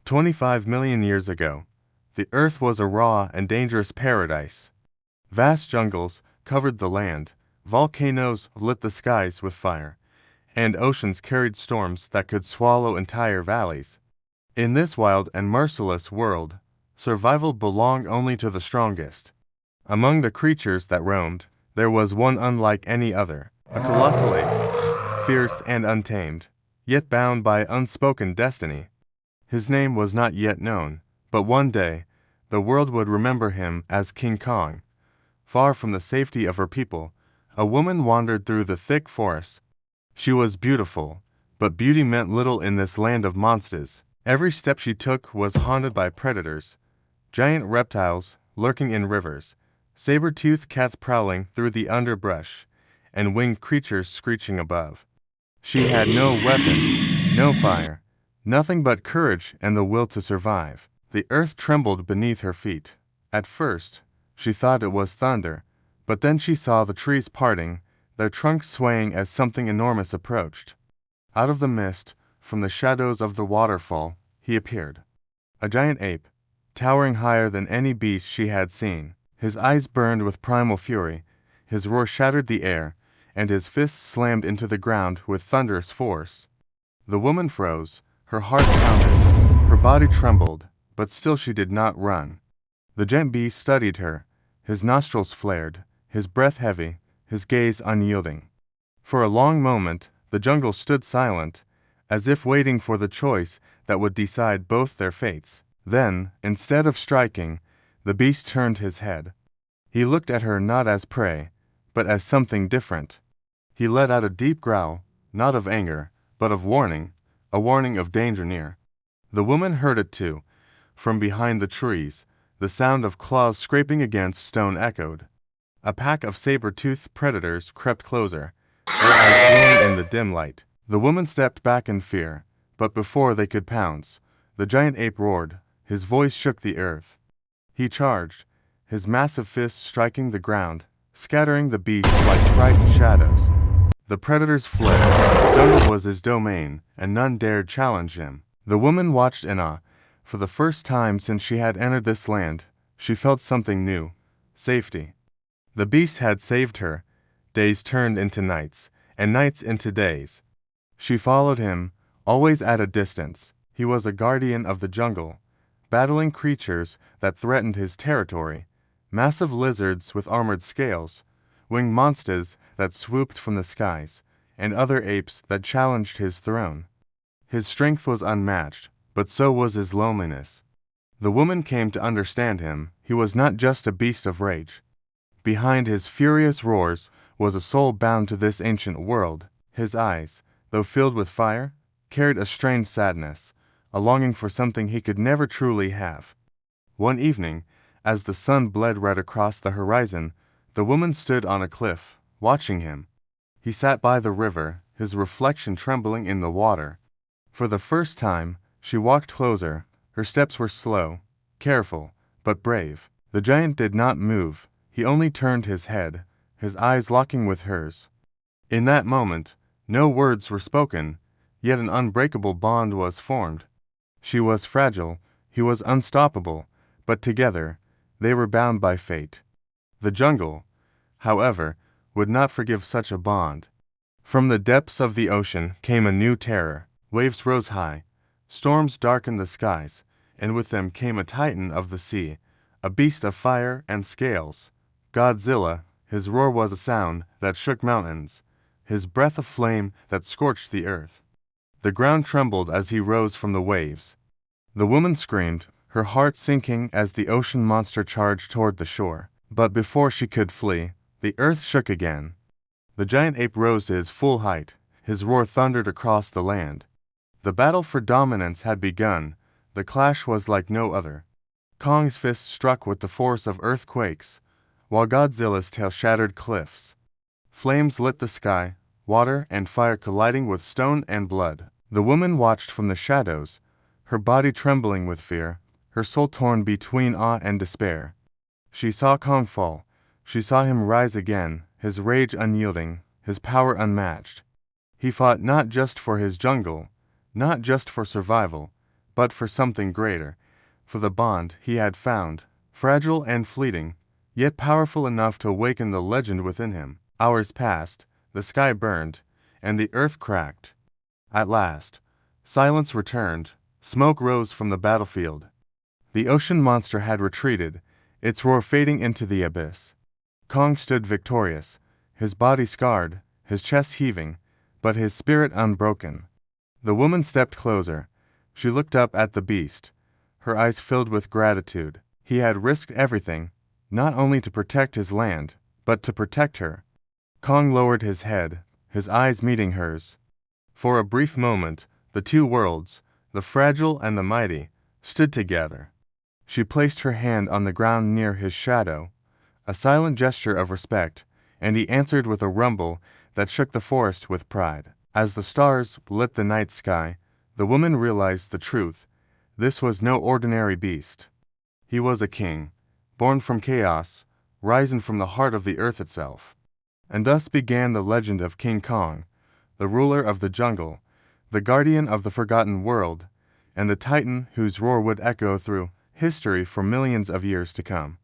25 million years ago, the Earth was a raw and dangerous paradise. Vast jungles covered the land, volcanoes lit the skies with fire, and oceans carried storms that could swallow entire valleys. In this wild and merciless world, survival belonged only to the strongest. Among the creatures that roamed, there was one unlike any other, a colossal ape, fierce and untamed, yet bound by unspoken destiny. His name was not yet known, but one day, the world would remember him as King Kong. Far from the safety of her people, a woman wandered through the thick forest. She was beautiful, but beauty meant little in this land of monsters. Every step she took was haunted by predators, giant reptiles lurking in rivers, saber-toothed cats prowling through the underbrush, and winged creatures screeching above. She had no weapon, no fire, nothing but courage and the will to survive. The earth trembled beneath her feet. At first, she thought it was thunder, but then she saw the trees parting, their trunks swaying as something enormous approached. Out of the mist, from the shadows of the waterfall, he appeared. A giant ape, towering higher than any beast she had seen. His eyes burned with primal fury, his roar shattered the air, and his fists slammed into the ground with thunderous force. The woman froze, her heart pounded, her body trembled, but still she did not run. The giant beast studied her, his nostrils flared, his breath heavy, his gaze unyielding. For a long moment, the jungle stood silent, as if waiting for the choice that would decide both their fates. Then, instead of striking, the beast turned his head. He looked at her not as prey, but as something different. He let out a deep growl, not of anger, but of warning, a warning of danger near. The woman heard it too. From behind the trees, the sound of claws scraping against stone echoed. A pack of saber-toothed predators crept closer, their eyes glowing in the dim light. The woman stepped back in fear, but before they could pounce, the giant ape roared. His voice shook the earth. He charged, his massive fists striking the ground, scattering the beasts like frightened shadows. The predators fled. The jungle was his domain, and none dared challenge him. The woman watched in awe. For the first time since she had entered this land, she felt something new: safety. The beast had saved her. Days turned into nights, and nights into days. She followed him, always at a distance. He was a guardian of the jungle, battling creatures that threatened his territory, massive lizards with armored scales, winged monsters that swooped from the skies, and other apes that challenged his throne. His strength was unmatched, but so was his loneliness. The woman came to understand him. He was not just a beast of rage. Behind his furious roars was a soul bound to this ancient world. His eyes, though filled with fire, carried a strange sadness, a longing for something he could never truly have. One evening, as the sun bled red across the horizon, the woman stood on a cliff, watching him. He sat by the river, his reflection trembling in the water. For the first time, she walked closer. Her steps were slow, careful, but brave. The giant did not move. He only turned his head, his eyes locking with hers. In that moment, no words were spoken, yet an unbreakable bond was formed. She was fragile, he was unstoppable, but together, they were bound by fate. The jungle, however, would not forgive such a bond. From the depths of the ocean came a new terror. Waves rose high, storms darkened the skies, and with them came a titan of the sea, a beast of fire and scales. Godzilla. His roar was a sound that shook mountains, his breath a flame that scorched the earth. The ground trembled as he rose from the waves. The woman screamed, her heart sinking as the ocean monster charged toward the shore. But before she could flee, the earth shook again. The giant ape rose to his full height. His roar thundered across the land. The battle for dominance had begun. The clash was like no other. Kong's fist struck with the force of earthquakes, while Godzilla's tail shattered cliffs. Flames lit the sky, water and fire colliding with stone and blood. The woman watched from the shadows, her body trembling with fear, her soul torn between awe and despair. She saw Kong fall. She saw him rise again, his rage unyielding, his power unmatched. He fought not just for his jungle, not just for survival, but for something greater, for the bond he had found, fragile and fleeting, yet powerful enough to awaken the legend within him. Hours passed, the sky burned, and the earth cracked. At last, silence returned, smoke rose from the battlefield. The ocean monster had retreated, its roar fading into the abyss. Kong stood victorious, his body scarred, his chest heaving, but his spirit unbroken. The woman stepped closer. She looked up at the beast, her eyes filled with gratitude. He had risked everything, not only to protect his land, but to protect her. Kong lowered his head, his eyes meeting hers. For a brief moment, the two worlds, the fragile and the mighty, stood together. She placed her hand on the ground near his shadow, a silent gesture of respect, and he answered with a rumble that shook the forest with pride. As the stars lit the night sky, the woman realized the truth. This was no ordinary beast. He was a king, born from chaos, risen from the heart of the earth itself. And thus began the legend of King Kong, the ruler of the jungle, the guardian of the forgotten world, and the titan whose roar would echo through history for millions of years to come.